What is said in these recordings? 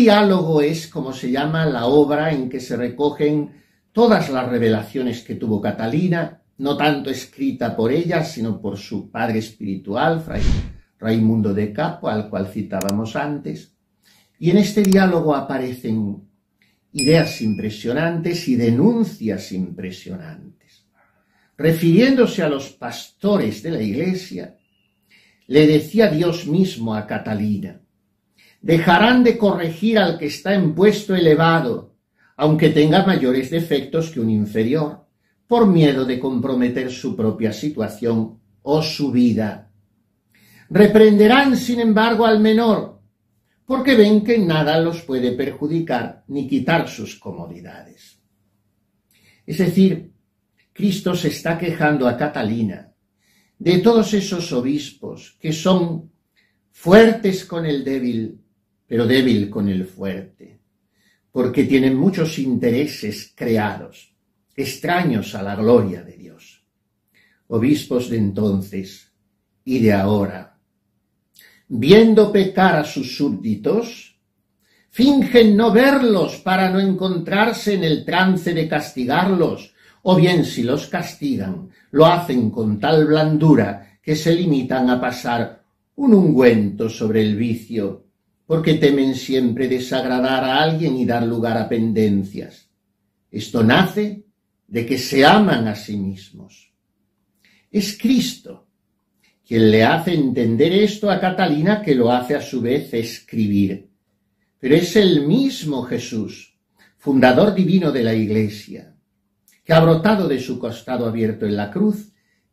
diálogo es, como se llama, la obra en que se recogen todas las revelaciones que tuvo Catalina, no tanto escrita por ella, sino por su padre espiritual, Fray Raimundo de Capo, al cual citábamos antes. Y en este diálogo aparecen ideas impresionantes y denuncias impresionantes. Refiriéndose a los pastores de la Iglesia, le decía Dios mismo a Catalina: dejarán de corregir al que está en puesto elevado, aunque tenga mayores defectos que un inferior, por miedo de comprometer su propia situación o su vida. Reprenderán, sin embargo, al menor, porque ven que nada los puede perjudicar ni quitar sus comodidades. Es decir, Cristo se está quejando a Catalina de todos esos obispos que son fuertes con el débil, pero débil con el fuerte, porque tienen muchos intereses creados, extraños a la gloria de Dios. Obispos de entonces y de ahora, viendo pecar a sus súbditos, fingen no verlos para no encontrarse en el trance de castigarlos, o bien si los castigan, lo hacen con tal blandura que se limitan a pasar un ungüento sobre el vicio, porque temen siempre desagradar a alguien y dar lugar a pendencias. Esto nace de que se aman a sí mismos. Es Cristo quien le hace entender esto a Catalina, que lo hace a su vez escribir. Pero es el mismo Jesús, fundador divino de la Iglesia, que ha brotado de su costado abierto en la cruz,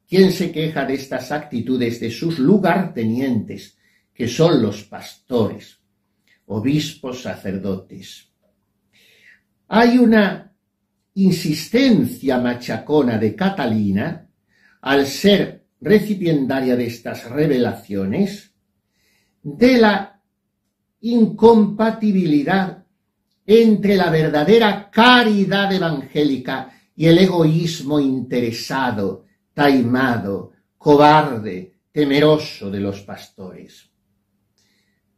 quien se queja de estas actitudes de sus lugartenientes, que son los pastores, obispos, sacerdotes. Hay una insistencia machacona de Catalina, al ser recipiendaria de estas revelaciones, de la incompatibilidad entre la verdadera caridad evangélica y el egoísmo interesado, taimado, cobarde, temeroso de los pastores.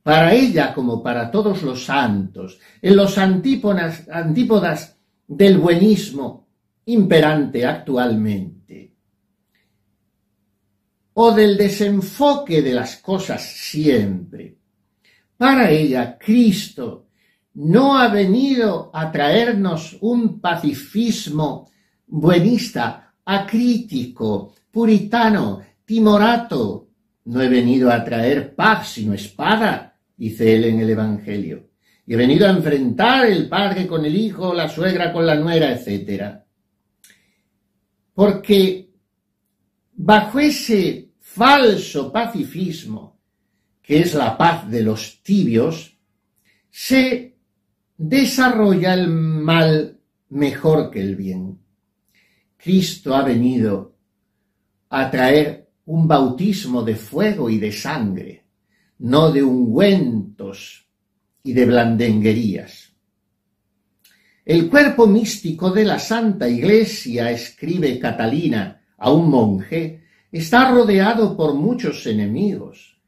Para ella, como para todos los santos, en los antípodas del buenismo imperante actualmente, o del desenfoque de las cosas siempre, para ella Cristo no ha venido a traernos un pacifismo buenista, acrítico, puritano, timorato. No he venido a traer paz sino espada, dice él en el Evangelio. Y he venido a enfrentar el padre con el hijo, la suegra con la nuera, etc. Porque bajo ese falso pacifismo, que es la paz de los tibios, se desarrolla el mal mejor que el bien. Cristo ha venido a traer un bautismo de fuego y de sangre, no de ungüentos y de blandenguerías. El cuerpo místico de la Santa Iglesia, escribe Catalina a un monje, está rodeado por muchos enemigos,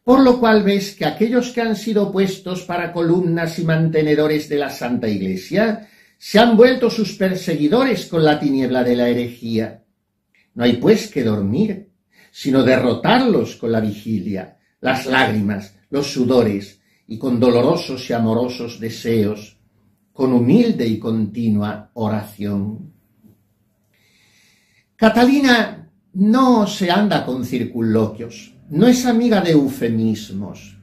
por lo cual ves que aquellos que han sido puestos para columnas y mantenedores de la Santa Iglesia se han vuelto sus perseguidores con la tiniebla de la herejía. No hay pues que dormir, sino derrotarlos con la vigilia, las lágrimas, los sudores y con dolorosos y amorosos deseos, con humilde y continua oración. Catalina no se anda con circunloquios, no es amiga de eufemismos.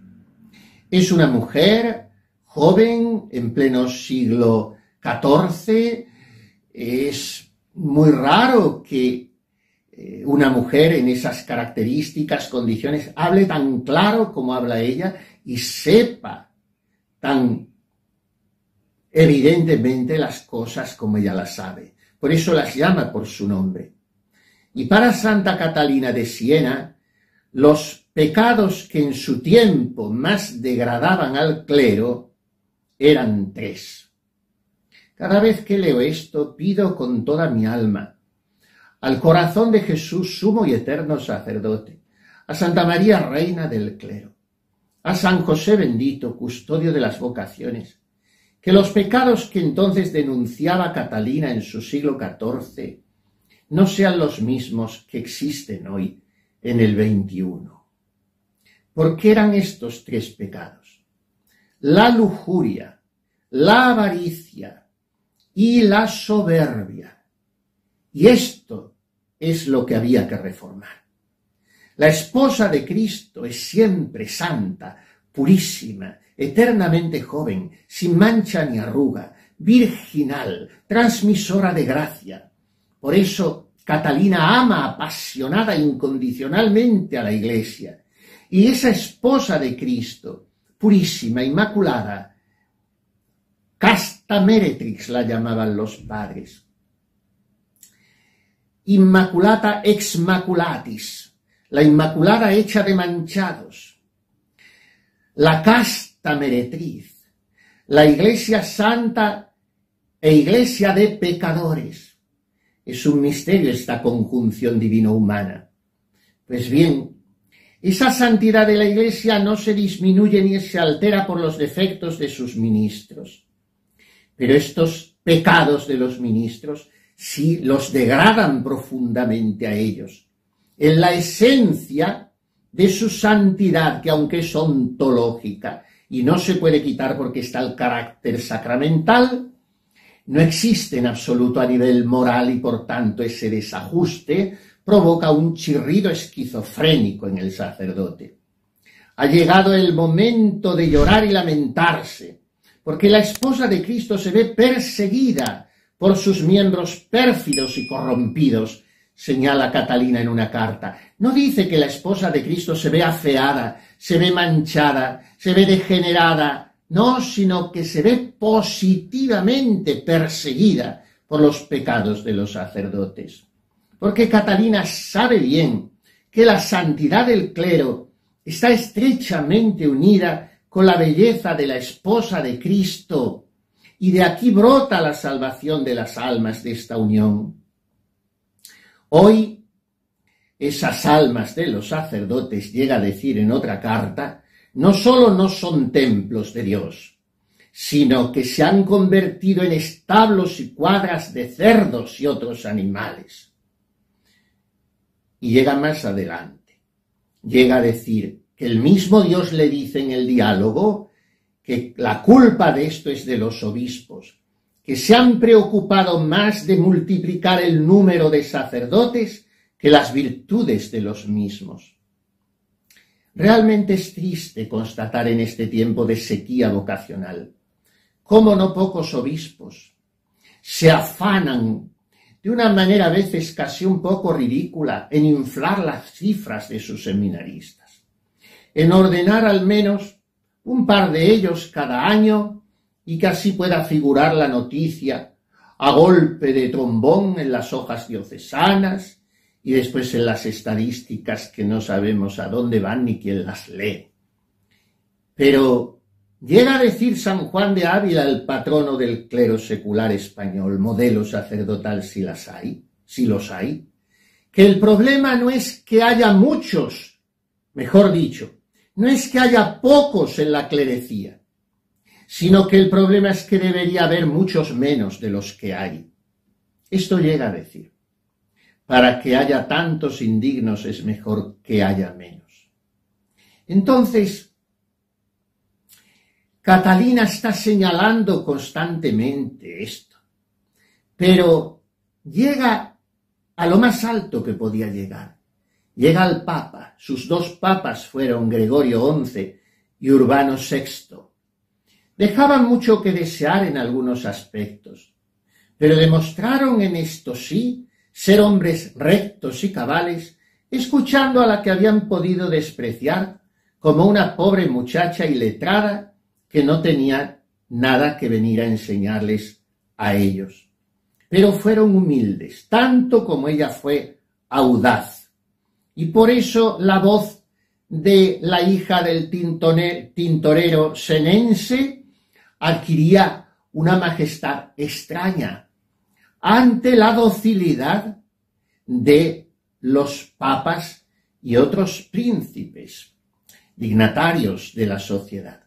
Es una mujer joven, en pleno siglo XIV. Es muy raro que una mujer en esas características, condiciones, hable tan claro como habla ella y sepa tan evidentemente las cosas como ella las sabe. Por eso las llama por su nombre. Y para Santa Catalina de Siena, los pecados que en su tiempo más degradaban al clero eran 3. Cada vez que leo esto, pido con toda mi alma al corazón de Jesús, sumo y eterno sacerdote, a Santa María, reina del clero, a San José bendito, custodio de las vocaciones, que los pecados que entonces denunciaba Catalina en su siglo XIV no sean los mismos que existen hoy en el XXI. ¿Por qué eran estos tres pecados? La lujuria, la avaricia y la soberbia. Y esto es lo que había que reformar. La esposa de Cristo es siempre santa, purísima, eternamente joven, sin mancha ni arruga, virginal, transmisora de gracia. Por eso Catalina ama apasionada incondicionalmente a la Iglesia. Y esa esposa de Cristo, purísima, inmaculada, casta meretrix la llamaban los padres. Immaculata ex maculatis, la inmaculada hecha de manchados. La casta meretriz, la Iglesia santa e Iglesia de pecadores. Es un misterio esta conjunción divino-humana. Pues bien, esa santidad de la Iglesia no se disminuye ni se altera por los defectos de sus ministros. Pero estos pecados de los ministros sí los degradan profundamente a ellos. En la esencia de su santidad, que aunque es ontológica y no se puede quitar porque está el carácter sacramental, no existe en absoluto a nivel moral y por tanto ese desajuste provoca un chirrido esquizofrénico en el sacerdote. Ha llegado el momento de llorar y lamentarse, porque la esposa de Cristo se ve perseguida por sus miembros pérfidos y corrompidos, señala Catalina en una carta. No dice que la esposa de Cristo se ve afeada, se ve manchada, se ve degenerada, no, sino que se ve positivamente perseguida por los pecados de los sacerdotes. Porque Catalina sabe bien que la santidad del clero está estrechamente unida con la belleza de la esposa de Cristo, y de aquí brota la salvación de las almas de esta unión. Hoy, esas almas de los sacerdotes, llega a decir en otra carta, no solo no son templos de Dios, sino que se han convertido en establos y cuadras de cerdos y otros animales. Y llega más adelante, llega a decir que el mismo Dios le dice en el diálogo que la culpa de esto es de los obispos, que se han preocupado más de multiplicar el número de sacerdotes que las virtudes de los mismos. Realmente es triste constatar en este tiempo de sequía vocacional cómo no pocos obispos se afanan de una manera a veces casi un poco ridícula en inflar las cifras de sus seminaristas, en ordenar al menos un par de ellos cada año y que así pueda figurar la noticia a golpe de trombón en las hojas diocesanas y después en las estadísticas que no sabemos a dónde van ni quién las lee. Pero llega a decir San Juan de Ávila, el patrono del clero secular español, modelo sacerdotal si los hay, que el problema no es que haya muchos, mejor dicho, no es que haya pocos en la clerecía, sino que el problema es que debería haber muchos menos de los que hay. Esto llega a decir, para que haya tantos indignos es mejor que haya menos. Entonces, Catalina está señalando constantemente esto, pero llega a lo más alto que podía llegar. Llega al Papa, sus dos papas fueron Gregorio XI y Urbano VI. Dejaban mucho que desear en algunos aspectos, pero demostraron en esto sí ser hombres rectos y cabales, escuchando a la que habían podido despreciar como una pobre muchacha iletrada que no tenía nada que venir a enseñarles a ellos. Pero fueron humildes, tanto como ella fue audaz. Y por eso la voz de la hija del tintorero senense adquiría una majestad extraña ante la docilidad de los papas y otros príncipes. dignatarios de la sociedad.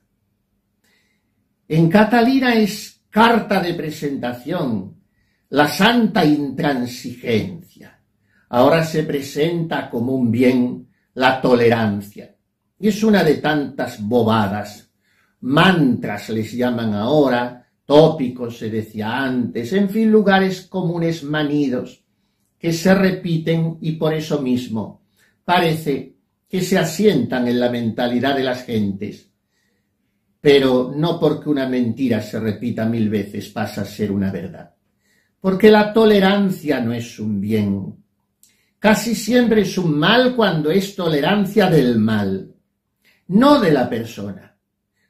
En Catalina es carta de presentación la santa intransigencia. Ahora se presenta como un bien la tolerancia. Y es una de tantas bobadas. Mantras les llaman ahora, tópicos se decía antes, en fin, lugares comunes manidos que se repiten y por eso mismo parece que se asientan en la mentalidad de las gentes. Pero no porque una mentira se repita 1000 veces pasa a ser una verdad. Porque la tolerancia no es un bien. Casi siempre es un mal cuando es tolerancia del mal, no de la persona.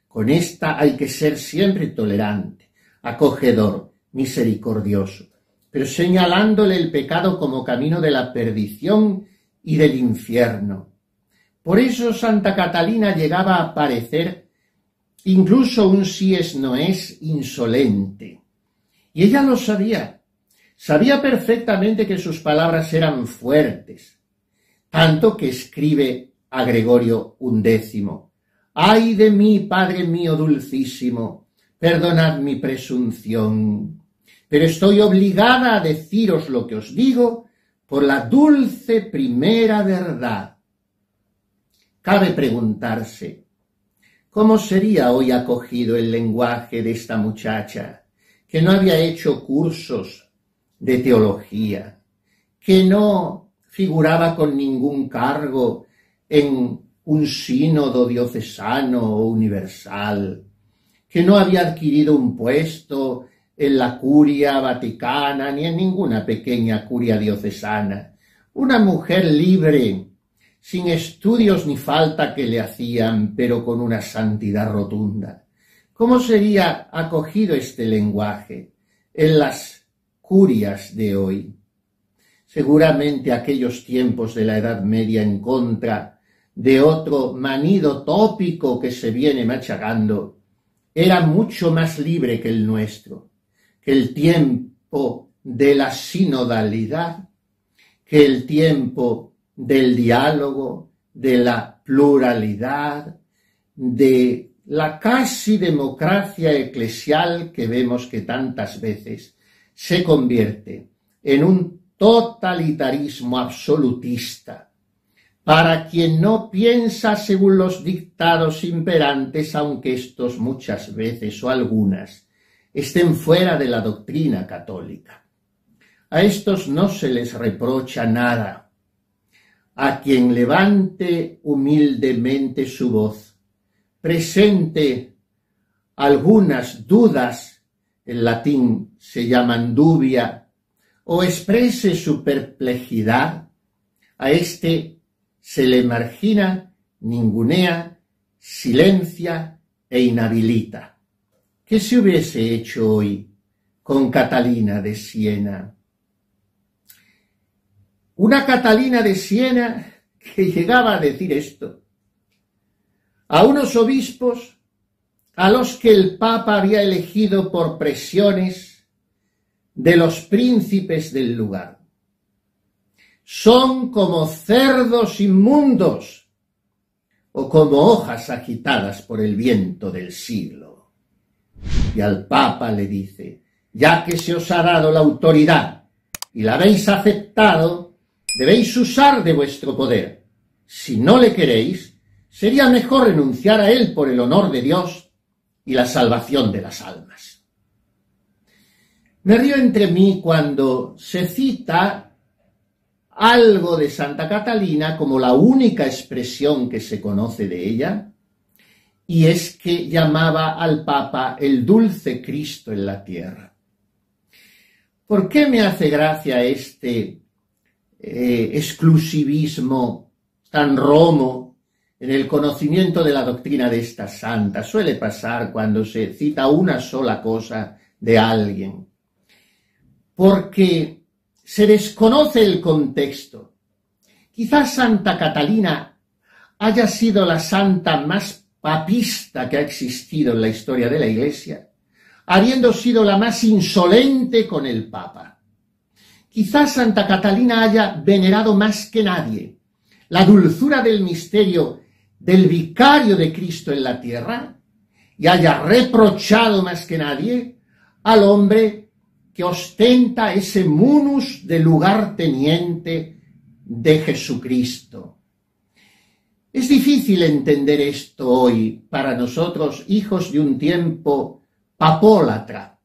Con esta hay que ser siempre tolerante, acogedor, misericordioso, pero señalándole el pecado como camino de la perdición y del infierno. Por eso Santa Catalina llegaba a parecer incluso un sí es no es insolente. Y ella lo sabía. Sabía perfectamente que sus palabras eran fuertes, tanto que escribe a Gregorio XI: «Ay de mí, Padre mío dulcísimo, perdonad mi presunción, pero estoy obligada a deciros lo que os digo por la dulce primera verdad». Cabe preguntarse, ¿cómo sería hoy acogido el lenguaje de esta muchacha, que no había hecho cursos de teología, que no figuraba con ningún cargo en un sínodo diocesano o universal, que no había adquirido un puesto en la curia vaticana ni en ninguna pequeña curia diocesana? Una mujer libre, sin estudios ni falta que le hacían, pero con una santidad rotunda. ¿Cómo sería acogido este lenguaje en las curias de hoy? Seguramente aquellos tiempos de la Edad Media, en contra de otro manido tópico que se viene machacando, era mucho más libre que el nuestro, que el tiempo de la sinodalidad, que el tiempo del diálogo, de la pluralidad, de la casi democracia eclesial que vemos que tantas veces se convierte en un totalitarismo absolutista para quien no piensa según los dictados imperantes, aunque estos muchas veces o algunas estén fuera de la doctrina católica. A estos no se les reprocha nada. A quien levante humildemente su voz, presente algunas dudas, en latín se llaman dubia, o exprese su perplejidad, a este se le margina, ningunea, silencia e inhabilita. ¿Qué se hubiese hecho hoy con Catalina de Siena? Una Catalina de Siena que llegaba a decir esto a unos obispos a los que el Papa había elegido por presiones de los príncipes del lugar. Son como cerdos inmundos o como hojas agitadas por el viento del siglo. Y al Papa le dice: ya que se os ha dado la autoridad y la habéis aceptado, debéis usar de vuestro poder. Si no le queréis, sería mejor renunciar a él por el honor de Dios y la salvación de las almas. Me río entre mí cuando se cita algo de Santa Catalina como la única expresión que se conoce de ella, y es que llamaba al Papa el dulce Cristo en la tierra. ¿Por qué me hace gracia este exclusivismo tan romo en el conocimiento de la doctrina de esta santa? Suele pasar cuando se cita una sola cosa de alguien, porque se desconoce el contexto. Quizás Santa Catalina haya sido la santa más papista que ha existido en la historia de la Iglesia, habiendo sido la más insolente con el Papa. Quizás Santa Catalina haya venerado más que nadie la dulzura del misterio del vicario de Cristo en la tierra y haya reprochado más que nadie al hombre que ostenta ese munus de lugarteniente de Jesucristo. Es difícil entender esto hoy para nosotros, hijos de un tiempo papólatra.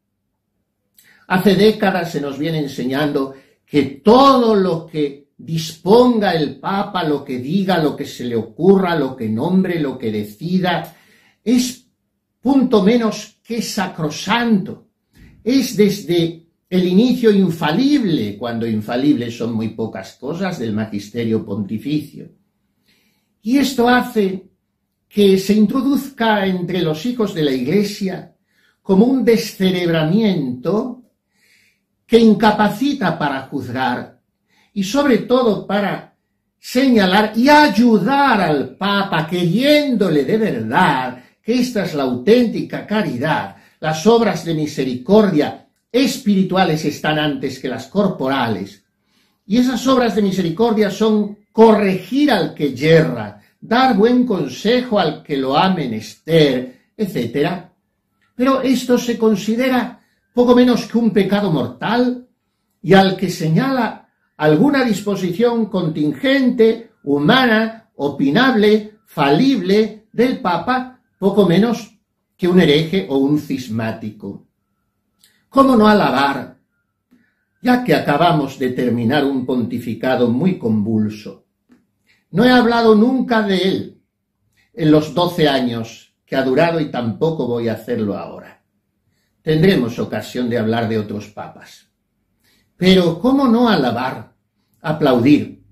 Hace décadas se nos viene enseñando que todo lo que disponga el Papa, lo que diga, lo que se le ocurra, lo que nombre, lo que decida, es punto menos que sacrosanto. Es desde el inicio infalible, cuando infalibles son muy pocas cosas, del magisterio pontificio. Y esto hace que se introduzca entre los hijos de la Iglesia como un descerebramiento que incapacita para juzgar y sobre todo para señalar y ayudar al Papa, queriéndole de verdad que esta es la auténtica caridad. Las obras de misericordia espirituales están antes que las corporales. Y esas obras de misericordia son corregir al que yerra, dar buen consejo al que lo ha menester, etc. Pero esto se considera poco menos que un pecado mortal y al que señala alguna disposición contingente, humana, opinable, falible del Papa, poco menos que un hereje o un cismático. ¿Cómo no alabar, ya que acabamos de terminar un pontificado muy convulso? No he hablado nunca de él en los 12 años que ha durado y tampoco voy a hacerlo ahora. Tendremos ocasión de hablar de otros papas. Pero ¿cómo no alabar, aplaudir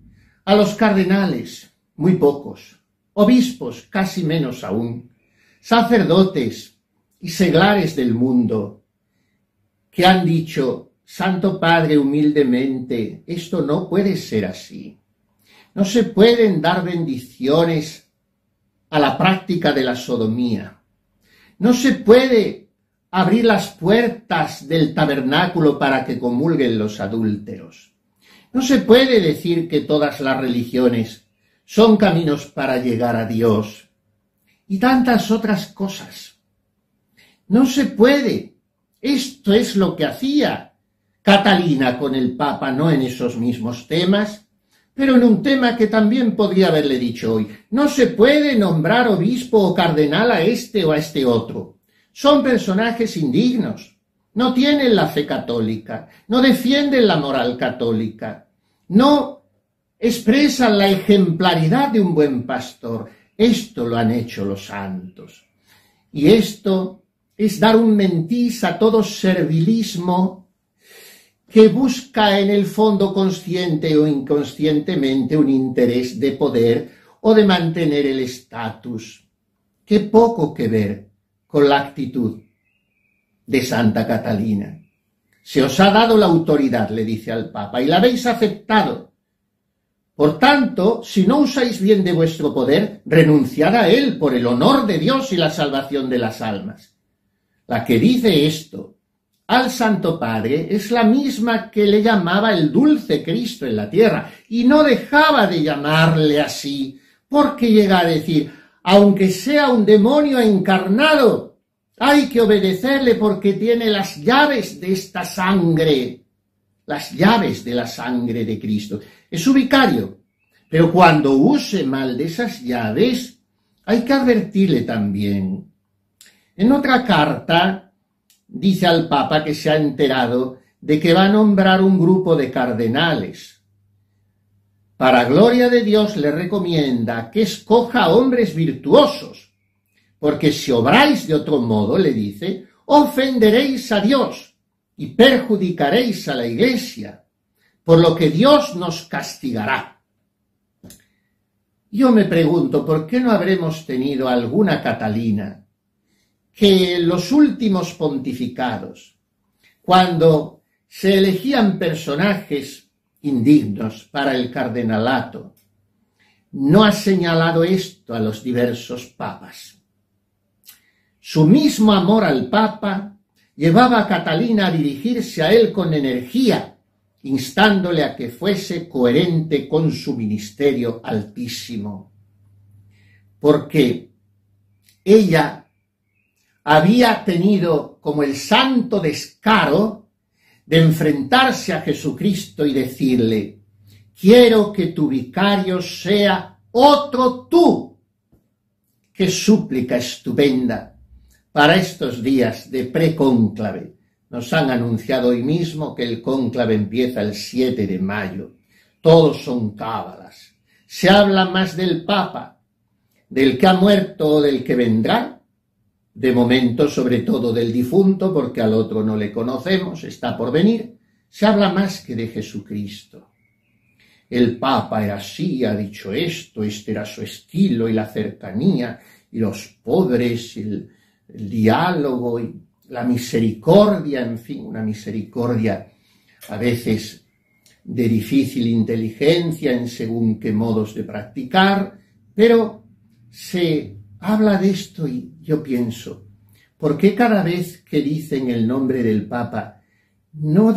a los cardenales, muy pocos, obispos, casi menos aún, sacerdotes y seglares del mundo, que han dicho: Santo Padre, humildemente, esto no puede ser así. No se pueden dar bendiciones a la práctica de la sodomía. No se puede abrir las puertas del tabernáculo para que comulguen los adúlteros. No se puede decir que todas las religiones son caminos para llegar a Dios. Y tantas otras cosas. No se puede. Esto es lo que hacía Catalina con el Papa, no en esos mismos temas, pero en un tema que también podría haberle dicho hoy. No se puede nombrar obispo o cardenal a este o a este otro. Son personajes indignos, no tienen la fe católica, no defienden la moral católica, no expresan la ejemplaridad de un buen pastor. Esto lo han hecho los santos. Y esto es dar un mentís a todo servilismo que busca en el fondo consciente o inconscientemente un interés de poder o de mantener el estatus. Qué poco que ver con la actitud de Santa Catalina. Se os ha dado la autoridad, le dice al Papa, y la habéis aceptado. Por tanto, si no usáis bien de vuestro poder, renunciad a él por el honor de Dios y la salvación de las almas. La que dice esto al Santo Padre es la misma que le llamaba el dulce Cristo en la tierra, y no dejaba de llamarle así, porque llega a decir: aunque sea un demonio encarnado, hay que obedecerle porque tiene las llaves de esta sangre, las llaves de la sangre de Cristo. Es su vicario, pero cuando use mal de esas llaves, hay que advertirle también. En otra carta dice al Papa que se ha enterado de que va a nombrar un grupo de cardenales. Para gloria de Dios le recomienda que escoja hombres virtuosos, porque si obráis de otro modo, le dice, ofenderéis a Dios y perjudicaréis a la Iglesia, por lo que Dios nos castigará. Yo me pregunto, ¿por qué no habremos tenido alguna Catalina que en los últimos pontificados, cuando se elegían personajes indignos para el cardenalato, no ha señalado esto a los diversos papas? Su mismo amor al Papa llevaba a Catalina a dirigirse a él con energía, instándole a que fuese coherente con su ministerio altísimo. porque ella había tenido como el santo descaro de enfrentarse a Jesucristo y decirle: quiero que tu vicario sea otro tú. Qué súplica estupenda para estos días de precónclave. Nos han anunciado hoy mismo que el cónclave empieza el 7 de mayo. Todos son cábalas. Se habla más del Papa, del que ha muerto o del que vendrá. De momento, sobre todo del difunto, porque al otro no le conocemos, está por venir. Se habla más que de Jesucristo. El Papa era así, ha dicho esto, este era su estilo, y la cercanía, y los pobres, y el diálogo, y la misericordia, en fin, una misericordia a veces de difícil inteligencia en según qué modos de practicar, pero se habla de esto y yo pienso, ¿por qué cada vez que dicen el nombre del Papa no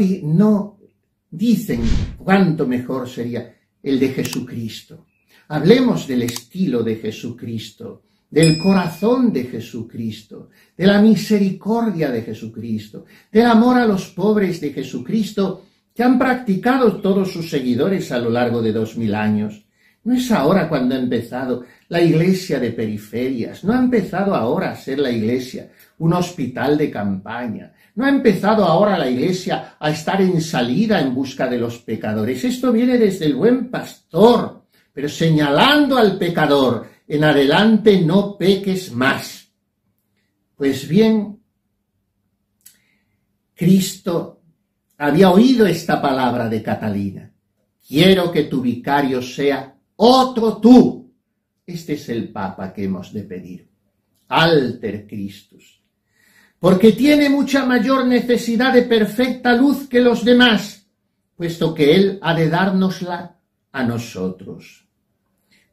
dicen cuánto mejor sería el de Jesucristo? Hablemos del estilo de Jesucristo, del corazón de Jesucristo, de la misericordia de Jesucristo, del amor a los pobres de Jesucristo que han practicado todos sus seguidores a lo largo de 2000 años. No es ahora cuando ha empezado la iglesia de periferias, no ha empezado ahora a ser la iglesia un hospital de campaña, no ha empezado ahora la iglesia a estar en salida en busca de los pecadores. Esto viene desde el buen pastor, pero señalando al pecador: en adelante no peques más. Pues bien, Cristo había oído esta palabra de Catalina: quiero que tu vicario sea otro tú. Este es el Papa que hemos de pedir, alter Christus, porque tiene mucha mayor necesidad de perfecta luz que los demás, puesto que Él ha de dárnosla a nosotros.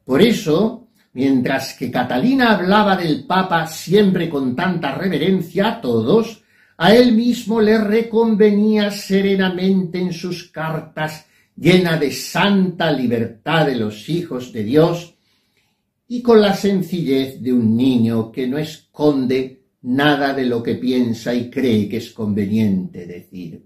Por eso, mientras que Catalina hablaba del Papa siempre con tanta reverencia a todos, a él mismo le reconvenía serenamente en sus cartas, llena de santa libertad de los hijos de Dios y con la sencillez de un niño que no esconde nada de lo que piensa y cree que es conveniente decir.